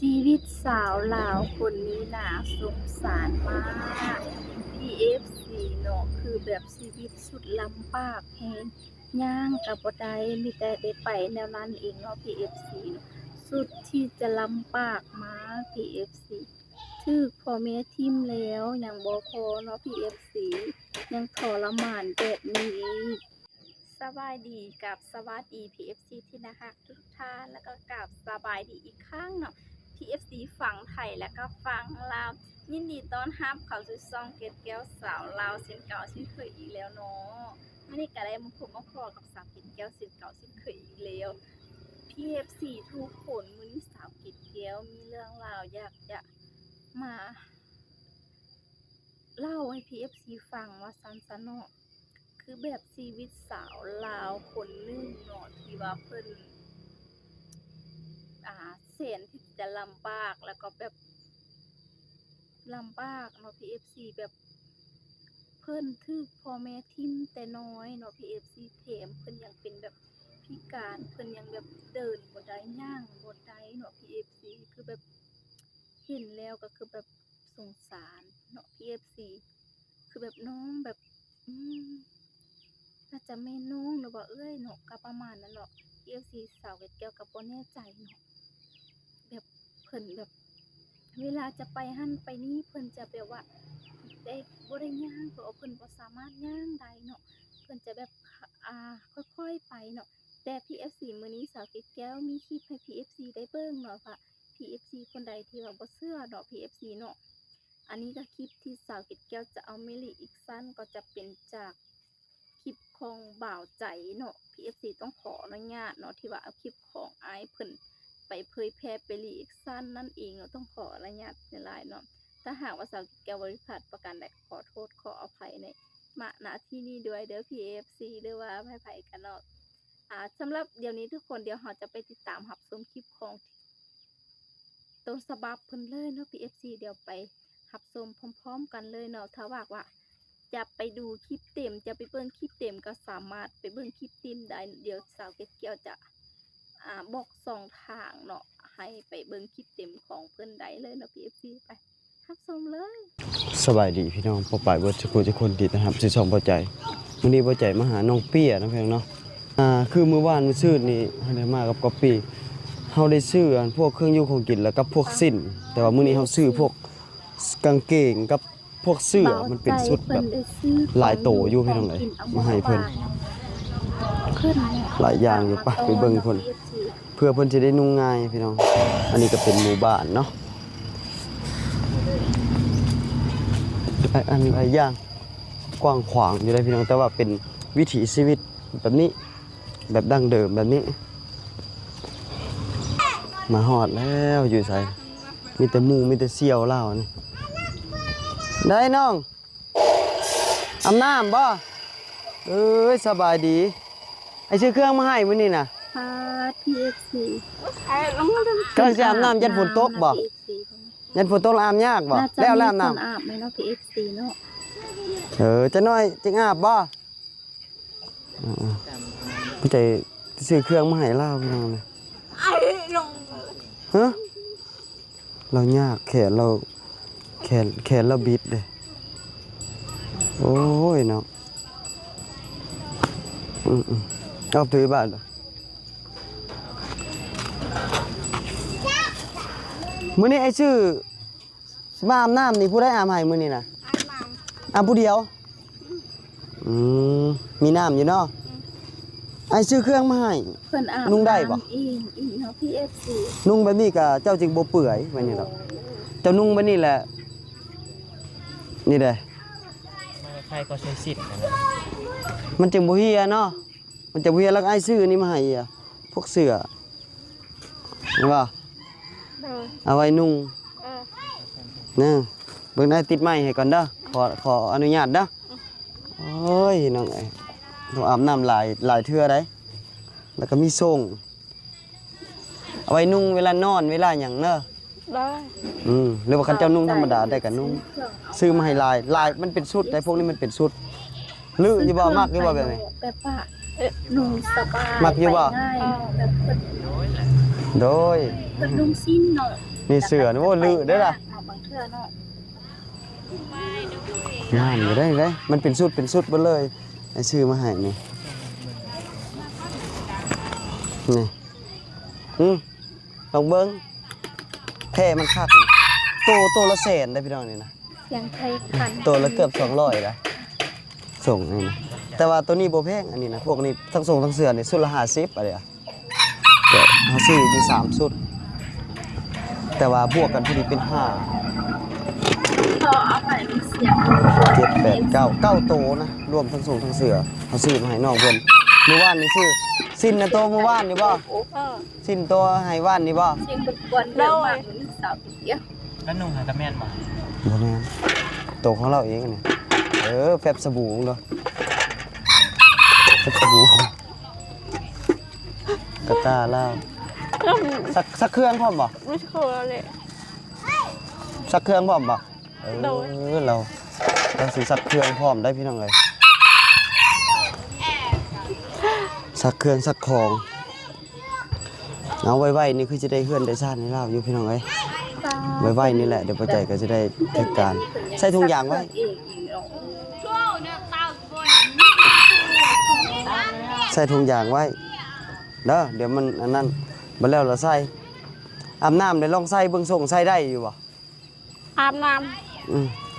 ชีวิตสาวลาวคนนี้น่าสงสารมาก PFC เนาะคือแบบชีวิตสุดลำบากแฮงย่างก็บ่ได้มีแต่ได้ไปแนวนั้นเองเนาะ PFC เนาะสุดที่จะลำบากมา PFC ถูกพ่อแม่ทิ่มแล้วยังบ่พอเนาะ PFC ยังทรมานแบบนี้อีก สบายดีกับสวัสดี PFC ที่นะคะทุกท่านแล้วก็กับสบายดีอีกครั้งเนาะ PFC ฝั่งไทยแล้วก็ฝั่งลาวยินดีต้อนรับเข้าสู่ช่องเกตแก้วสาวลาวเช่นเก่าเช่นเคยอีกแล้วเนาะวันนี้ก็ได้มาพบมาพอกับสาวเกตแก้วเช่นเก่าเช่นเคยอีกแล้ว PFC ทุกคนมื้อนี้สาวเกตแก้วมีเรื่องราวอยากจะมาเล่าให้ PFC ฟังว่าซั่นซะเนาะ คือแบบชีวิตสาวลาวคนหนึ่งเนาะที่ว่าเพิ่นแสนที่จะลำบากแล้วก็แบบลำบากเนาะ PFC แบบเพิ่นถูกพ่อแม่ทิ่มแต่น้อยเนาะ PFC แถมเพิ่นยังเป็นแบบพิการเพิ่นยังแบบเดินบ่ได้ย่างบ่ได้เนาะ PFC คือแบบเห็นแล้วก็คือแบบสงสารเนาะ PFC คือแบบน้องแบบอืม น่าจะแม่น้องหรือว่าเอ้ยเนาะก็ประมาณนั้นเนาะ PFC สาวเว็ดแก้วก็บ่แน่ใจเนาะแบบเพิ่นแบบเวลาจะไปหั่นไปนี่เพิ่นจะแบบว่าได้บ่ได้ย่างเพราะว่าเพิ่นบ่สามารถย่างได้เนาะเพิ่นจะแบบค่อยๆไปเนาะแต่ PFC มื้อนี้สาวเว็ดแก้วมีคลิปให้ PFC ได้เบิ่งเนาะค่ะ PFC คนใดที่ว่าบ่เชื่อเนาะ PFC เนาะอันนี้ก็คลิปที่สาวเว็ดแก้วจะเอาเมลิอีกสั้นก็จะเป็นจาก คลิปของบ่าวใจเนาะ PFC ต้องขออนุญาตเนาะที่ว่าเอาคลิปของอ้ายเพิ่นไปเผยแพร่ไปรีแอคชั่นนั่นเองเนาะต้องขออนุญาตหลายๆเนาะถ้าหากว่าสาวแก้วบริษัทประกันใดขอโทษขออภัยในณที่นี้ด้วยเด้อ PFC หรือว่าไผๆกันเนาะสำหรับเดี๋ยวนี้ทุกคนเดี๋ยวเราจะไปติดตามรับชมคลิปของต้นฉบับเพิ่นเลยเนาะ PFC เดี๋ยวไปรับชมพร้อมๆกันเลยเนาะถ้าว่าจะไปดูคลิปเต็มจะไปเบิ่งคลิปเต็มก็สามารถไปเบิ่งคลิปเต็มได้เดี๋ยวสาวเกดเกียวจะบอก2ทางเนาะให้ไปเบิ่งคลิปเต็มของเพิ่นได้เลยเนาะ PFC ไปรับชมเลยสบายดีพี่น้องพ่อป่ายเบิดทุกคนดีนะครับสิช่องบ่ใจมื้อนี้บ่ใจมาหาน้องเปี้ยนะพี่น้องเนาะคือมื้อวานมื้อซื่อนี่เฮาได้มากับก๊อปปี้เฮาได้ซื้อพวกเครื่องอยู่ของกินแล้วก็พวกสิ้นแต่ว่ามื้อนี้เฮาซื้อพวกกางเกงกับพวกเสื้อมันเป็นชุดแบบหลายโตอยู่พี่น้องเอ้ยมาให้เพิ่นหลายอย่างอยู่ปะไปเบิ่งเพิ่นเพื่อเพิ่นสิได้นุ่งง่ายพี่น้องอันนี้ก็เป็นหมู่บ้านเนาะอันหลายอย่างกว้างขวางอยู่ได้พี่น้องแต่ว่าเป็นวิถีชีวิตแบบนี้แบบดั้งเดิมแบบนี้มาฮอดแล้วอยู่ไสมีแต่หมู่มีแต่เสี่ยวเล่านี่ได้น้องอาบน้ำบ่เอ้ยสบายดีไอ้ชื่อเครื่องมาให้มื้อนี้น่ะPFC กำลังจะอาบน้ำยันฝนตกบ่ยันฝนตกอาบยากบ่แล้วอาบน้ำอาบไหมเนาะ PFC เนาะจะน้อยจึงอาบบ่พี่ใจซื้อเครื่องมาให้เล่าพี่น้องเลยฮะเรายากแขนเราบิดเลยโอ้ยเนาะเอาถือบ้านมื้อนี้ไอ้ชื่อมาอาบน้ำนี่ผู้ได้อาบให้มื้อนี้นะอาบผู้เดียวมีน้ำอยู่เนาะไอ้ซื้อเครื่องมาให้เพิ่นอาบนุ่งได้บ่อีเนาะ PFC นุ่งแบบนี้ก็เจ้าจึงบ่เปื่อยว่านี่ดอกเจ้านุ่งแบบนี้แหละนี่เด้ใครก็ใช้สิทธิ์นะมันจึงบ่เฮียเนาะมันจะบ่เฮียแล้วไอ้ซื้อนี่มาให้พวกเสื้อเห็นบ่เอาไว้นุ่งนะเบิ่งได้ติดไม้ให้ก่อนเด้อขออนุญาตเด้อโอ้ยน้องเอ้ยต้องอาบน้ำหลายเทื่อได้แล้วก็มีส่งเอาไว้นุ่งเวลานอนเวลาหยังเด้อได้หรือว่าคันเจ้านุ่งธรรมดาได้ก็นุ่งซื้อมาให้ลายมันเป็นชุดได้พวกนี้มันเป็นชุดลืออยู่บ่มักอยู่บ่แบบนี้แบบว่านุ่งสบายมักอยู่บ่ง่ายแบบโดยนุ่งสิ้นเนาะ นี่เสือนี่โอ้ลือได้ล่ะ เอาบางเทื่อเนาะ งานอยู่ได้มันเป็นสุดเบ่เลยไอ้ซื้อมาให้นี่นี่ลองเบิ่งแท้มันคักโตละแสนได้พี่น้องนี่นะ เสียงไทยคัน ตัวละเกือบ200นะส่งนี่นะแต่ว่าตัวนี้บ่แพงอันนี้นะพวกนี้ทั้งส่งทั้งเสือนี่สุดละ50อะไรอ่ะแต่เฮาซื้ออยู่3สุดแต่ว่าบวกกันพอดีเป็น5 พอเอาไปเสียง 7 8 9โตนะรวมทั้งส่งทั้งเสือเฮาซื้อมาให้น้องเพิ่นเมื่อวานนี่ซื้อสิ้นนะโตเมื่อวานนี่บ่ โอ้พ่อ สิ้นตัวให้ว่านนี่บ่ เสียงเป็นกวนเยอะมากนี่สาวเดียว แล้วนุ่งหากระแม่นบ่ บ่แม่นโตของเราเองนี่แฟบสบู่เนาะแฟบสบู่กระตาลาวสักเครื่องพร้อมบ่ ไม่ใช่เลย สักเครื่องพร้อมบ่ โดย เราสิสักเครื่องพร้อมได้พี่น้องเลยสักเครื่องสักของเอาไว้ๆนี่คือจะได้เฮือนได้ซ่านให้เราอยู่พี่น้องเอ้ยไว้ๆนี่แหละเดี๋ยวป้าใจก็จะได้จัดการใส่ถุงยางไว้ใส่ถุงยางไว้เด้อเดี๋ยวมันอันนั้นบ่แล้วเราใส่อาบน้ำได้ลองใส่เบิ่งส่งใส่ได้อยู่บ่ อาบน้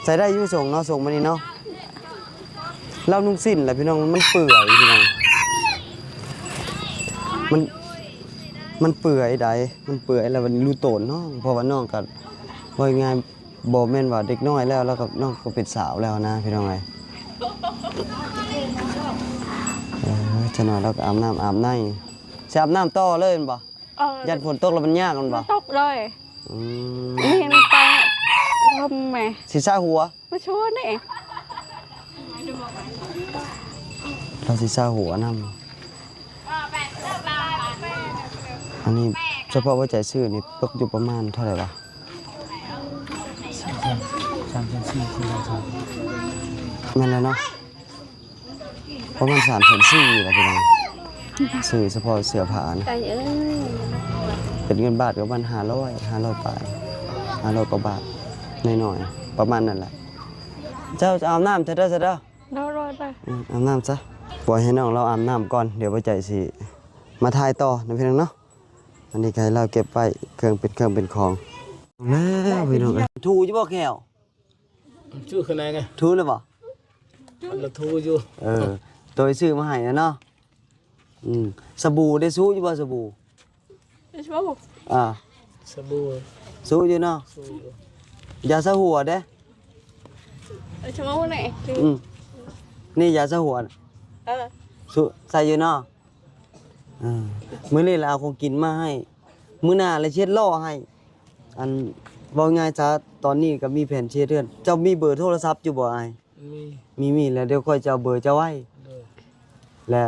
ใส่ได้อยู่ส่งเนาะส่งมานี่เนาะเรานุ่งสิ้นแหละพี่น้องมันเปื่อยพี่น้องมันเปื่อยใดมันเปื่อยแล้วมันรูโตนเนาะเพราะว่าน้องก็ว่าไงบ่แม่นว่าเด็กน้อยแล้วก็น้องก็เป็นสาวแล้วนะพี่น้องเอ้ยจะนอนแล้วก็อาบน้ำอาบในสิอาบน้ำต่อเลยแม่นบ่ ำ ยันฝนตกแล้วมันยากแม่นบ่ ตกเลย อืม นี่มันไปลมแม่ สิซาหัว มาช่วยนี่ เราสิซาหัวนำอันนี้เฉพาะว่าใจซื้อนี่ตกอยู่ประมาณเท่าไหร่วะ 3,400 แม่นแล้วเนาะประมาณ3,400แล้วพี่น้องซื้อเฉพาะเสื้อผ้านะ ไก่เอ้ย เป็นเงินบาทก็ประมาณ500ปลาย500กว่าบาทน้อยๆประมาณนั้นแหละเจ้าจะอาบน้ำเถอะเด้อ โดยไป อาบน้ำซะปล่อยให้น้องเราอาบน้ำก่อนเดี๋ยวป้าใจสิมาถ่ายต่อนะพี่น้องเนาะอันนี้ก็ให้เราเก็บไว้เครื่องเป็นของแล้วพี่น้องทูอยู่บ่แก้ว ชื่อคือไหนไง ทูเลยบ่ มันละทูอยู่ ตัวซื้อมาให้นะเนาะสบู่ได้สู้อยู่บ่สบู่ ไม่ใช่ว่าผม สบู่ สู้อยู่เนาะ สู้อยู่ ยาสะหัวเด้ ไม่ใช่ว่าไหน นี่ยาสะหัวสู้ใส่อยู่เนาะมื้อนี้เราเอาของกินมาให้มื้อหน้าเลยเช็ดล้อให้อันบ่ง่ายซะตอนนี้ก็มีแผนเช็ดเรือนเจ้ามีเบอร์โทรศัพท์อยู่บ่อ้าย มีแล้วเดี๋ยวค่อยจะเอาเบอร์เจ้าไว้ โดย และ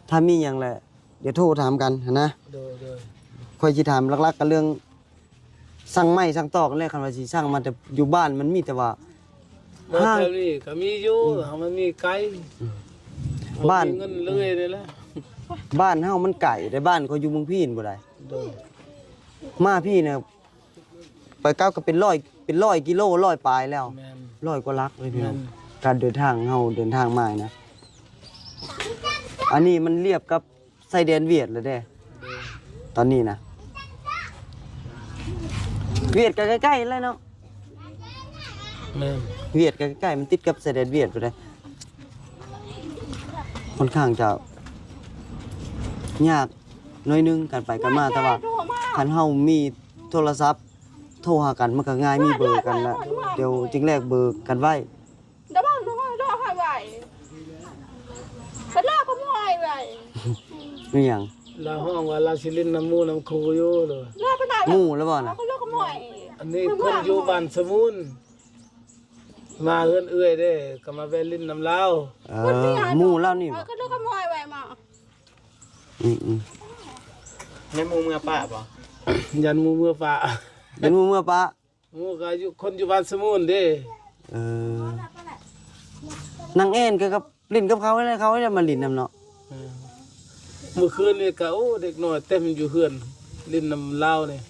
ถ้ามีหยังแหละเดี๋ยวโทรถามกันนะ โดย ค่อยสิถามหลักๆกันเรื่องสั่งไม้สั่งตอกกันแรกคันว่าสิสั่งมาแต่อยู่บ้านมันมีแต่ว่า บ่แถวนี้ก็มีอยู่มันมีไกล บ้าน มีเงินเลยนี่แหละ บ้านเฮามันไก่แต่บ้านเขาอยู่เมืองพีนบ่ได้ โดย มาพี่เนี่ยไปก้าวก็เป็น100กิโล100ปลายแล้ว แม่น 100กว่าลักเลยพี่น้อง แม่น การเดินทางเฮาเดินทางมานะอันนี้มันเรียบกับไซแดนเวียดเลยเด้ตอนนี้นะเวียดก็ใกล้ๆเลยเนาะ แม่น เวียดก็ใกล้ๆมันติดกับไซแดนเวียดไปเลยค่อนข้างจะยากหน้อยนึงการไปกันมาแต่ว่าคันเฮามีโทรศัพท์โทรหากันมันก็ง่ายมีเบอร์กันแล้วเดี๋ยวจึงแลกเบอร์กันไว้ เดี๋ยวบ้านน้อยรอให้ไหวไปลากก็ไม่ไหว นี่หยัง เราห้องว่าเราสิเล่นน้ำมูน้ำคูอยู่เลย ลากไปไหน หมู่แล้วบ่น่ะ ก็เลือกก็ไม่ไหว อันนี้คนอยู่บ้านสมุนมาเอื้อนเอื้อยเด้ก็มาแวะเล่นน้ำลาว หมู่แล้วนี่บ่ ก็เลือกก็ไม่ไหวมา อืม ในหมู่เมืองป่าบ่ยันหมู่เมืองป่า เป็นหมู่เมื่อปะ หมู่ก็อยู่คนอยู่บ้านสมุนเด้ นางเอ็นก็กับลิ้นกับเขาเลยเขาจะมาลิ้นนำเนาะ เมื่อคืนนี่ก็โอ้เด็กน้อยเต็มอยู่เฮือนเล่นน้ำลาวนี่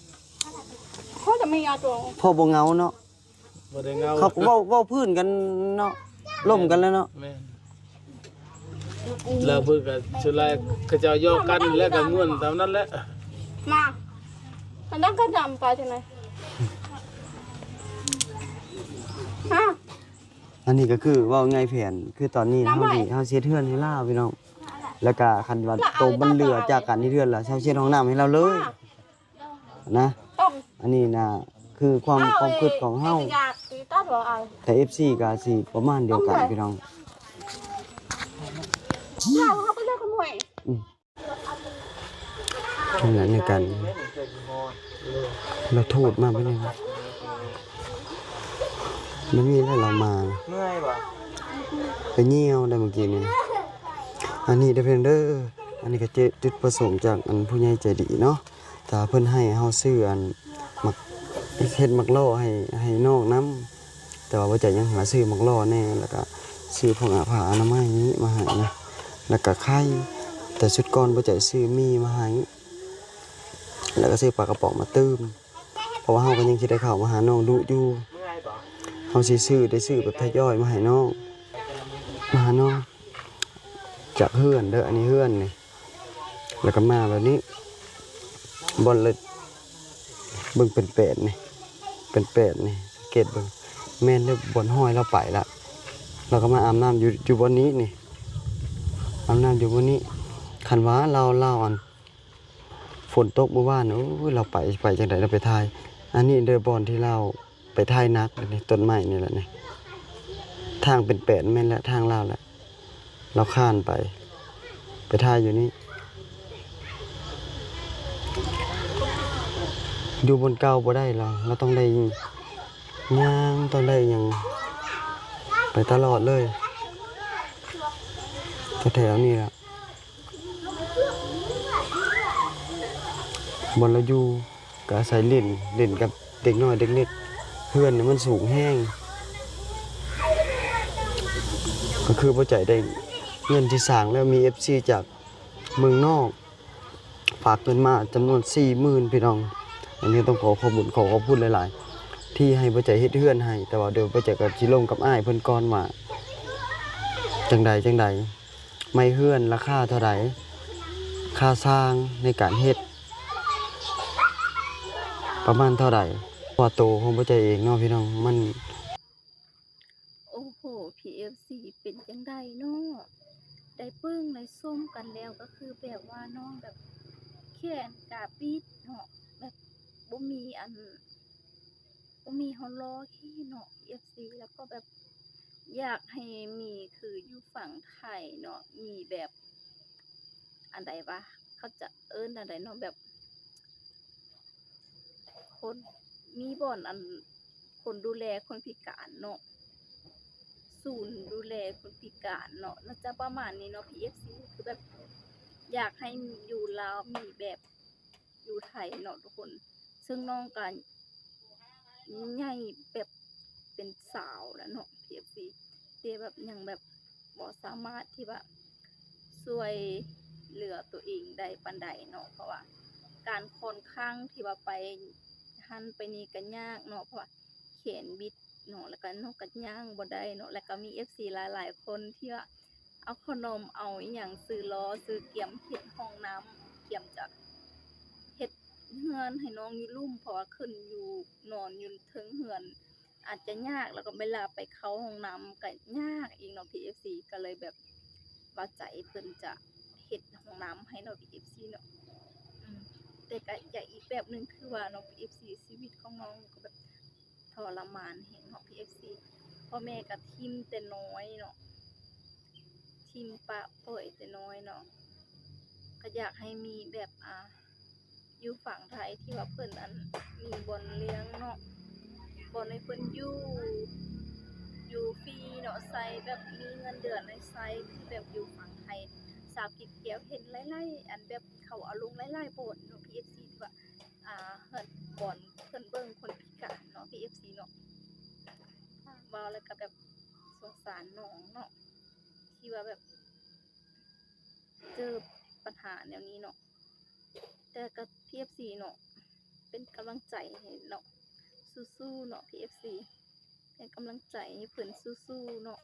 เขาจะไม่เอาตัว พ่อบ่เหงาเนาะ บ่ได้เงา เขาก็เว้าพื้นกันเนาะล่มกันแล้วเนาะ แม่นแล้วเพิ่นก็สุดท้ายเขาเจ้ายอกกันแล้วก็ม่วนตามนั้นแหละ มามันต้องกระดำไปใช่ไหมฮะ อันนี้ก็คือเว่าไงแผนคือตอนนี้เฮาสิเฮ็ดเฮือนให้ลาวพี่น้องแล้วก็คันว่าโตมันเหลือจากกันที่เฮือนล่ะเฮาเฮ็ดห้องน้ำให้เราเลยนะ ต้ม อันนี้นะคือความคิดของเฮา อยากตีตัดหัวเอา แต่ FC ก็สิประมาณเดียวกันพี่น้อง เขาก็เลือกขโมย ทำงานในกันเราโทษมาไปเลยครับมันมีแล้วเรามา เมื่อยบ่ ไปเยี่ยวได้เมื่อกี้นี่นะอันนี้เดฟเฟนเดอร์อันนี้ก็เจจุดประสงค์จากอันผู้ใหญ่ใจดีเนาะถ้าเพิ่นให้เฮาซื้ออันมักเฮ็ดมักล่อให้น้องนำแต่ว่าบ่ใจยังหาซื้อมักล่อแน่แล้วก็ซื้อพวกอาผ้าอนามัยนี้มาให้นะแล้วก็ไข่แต่ชุดก่อนบ่ใจซื้อมีมาให้แล้วก็ซื้อปลากระป๋องมาตื้มเพราะว่าเฮาก็ยังสิได้เข้ามาหาน้องดุอยู่ เมื่อยบ่ เฮาสิซื้อได้ซื้อแบบทยอยมาให้น้องมาหาน้องจากเฮือนเด้ออันนี้เฮือนนี่แล้วก็มาแบบนี้บอลเลยเบิ่งเป็นเป็ดนี่เป็นเป็ดนี่สังเกตเบิ่งแม่นเด้อบอลห้อยเราไปละเราก็มาอาบน้ำอยู่บนนี้นี่อาบน้ำอยู่บนนี้คันว่าเราอันฝนตกเมื่อวานโอ้ยเราไปจังได๋เราไปถ่ายอันนี้เด้อบอลที่เราไปถ่ายนักนี่ต้นไม้นี่แหละนี่ทางเป็นเป็ดแม่นแล้วทางเราแหละเราข้านไปถ่ายอยู่นี่อยู่บนเก่าบ่ได้เราต้องได้ย่างต้องได้หยังไปตลอดเลยแถวๆนี้ล่ะบนเราอยู่ก็อาศัยเล่นกับเด็กน้อยเด็กเล็กเพื่อนนี่มันสูงแห้งก็คือบ่ใจได้เงินที่สร้างแล้วมี FC จากเมืองนอกฝากเงินมาจำนวน 40,000 พี่น้องอันนี้ต้องขอขอบคุณหลายๆที่ให้บ่ใจเฮ็ดเฮือนให้แต่ว่าเดี๋ยวบ่ใจก็สิลงกับอ้ายเพิ่นก่อนว่าจังใดไม่เฮือนราคาเท่าใดค่าสร้างในการเฮ็ดประมาณเท่าใดพอโตของบ่ใจเองเนาะพี่น้องมัน โอ้โห PFC เป็นจังไดเนาะได้เบิ่งได้ส้มกันแล้วก็คือแบบว่าน้องแบบแขนกาปิดเนาะแบบบ่มีฮอลลอขี้เนาะ PFC แล้วก็แบบอยากให้มีคืออยู่ฝั่งไทยเนาะมีแบบอันใดวะเขาจะเอิ้นอันใดเนาะแบบคนมีบ่อนอันคนดูแลคนพิการเนาะศูนย์ดูแลคนพิการเนาะน่าจะประมาณนี้เนาะ PFC คือแบบอยากให้อยู่ลาวมีแบบอยู่ไทยเนาะทุกคนซึ่งน้องก็ใหญ่แบบเป็นสาวแล้วเนาะ PFC แต่แบบยังแบบบ่สามารถที่ว่าช่วยเหลือตัวเองได้ปานใดเนาะเพราะว่าการค่อนข้างที่ว่าไปหันไปนี่ก็ยากเนาะเพราะว่าแขนบิดเนาะแล้วก็น้องก็ย่างบ่ได้เนาะแล้วก็มี FC หลายๆคนที่ว่าเอาขนมเอาอิหยังซื้อล้อซื้อเกียมเฮ็ดห้องน้ำเกียมจะเฮ็ดเฮือนให้น้องอยู่ลุ่มเพราะว่าขึ้นอยู่นอนอยู่เทิงเฮือนอาจจะยากแล้วก็เวลาไปเข้าห้องน้ำก็ยากอีกเนาะ PFC ก็เลยแบบว่าใจเพิ่นจะเฮ็ดห้องน้ำให้เนาะ PFC เนาะแต่ก็อยากอีกแบบนึงคือว่าเนาะ PFC ชีวิตของน้องก็แบบทรมานแฮงเนาะ PFC พ่อแม่ก็ทิ่มแต่น้อยเนาะทิ่มปะปล่อยแต่น้อยเนาะก็อยากให้มีแบบอยู่ฝั่งไทยที่ว่าเพิ่นอันมีบ่อนเลี้ยงเนาะบ่อนให้เพิ่นอยู่ฟรีเนาะใส่แบบมีเงินเดือนในไซคือแบบอยู่ฝั่งไทยสาวกิจเกียวเห็นหลายๆอันแบบเขาเอาลงหลายๆบ่อนเนาะ PFC ที่ว่าเฮือนบ่อนเพิ่นเบิ่งคนพิการเนาะ PFC เนาะเว้าแล้วก็แบบสงสารน้องเนาะที่ว่าแบบเจอปัญหาแนวนี้เนาะแต่ก็ PFC เนาะเป็นกำลัง ลังใจให้เนาะสู้ๆเนาะ PFC เป็นกำลังใจให้เพิ่นสู้ๆเนาะ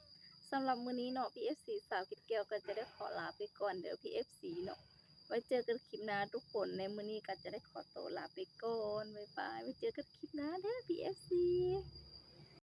สำหรับมื้อนี้เนาะ PFC สาวกิดแก้วก็จะได้ขอลาไปก่อนเด้อ PFC เนาะไว้เจอกันคลิปหน้าทุกคนในมื้อนี้ก็จะได้ขอตัวลาไปก่อนบ๊ายบายไว้เจอกันคลิปหน้าเด้อ PFC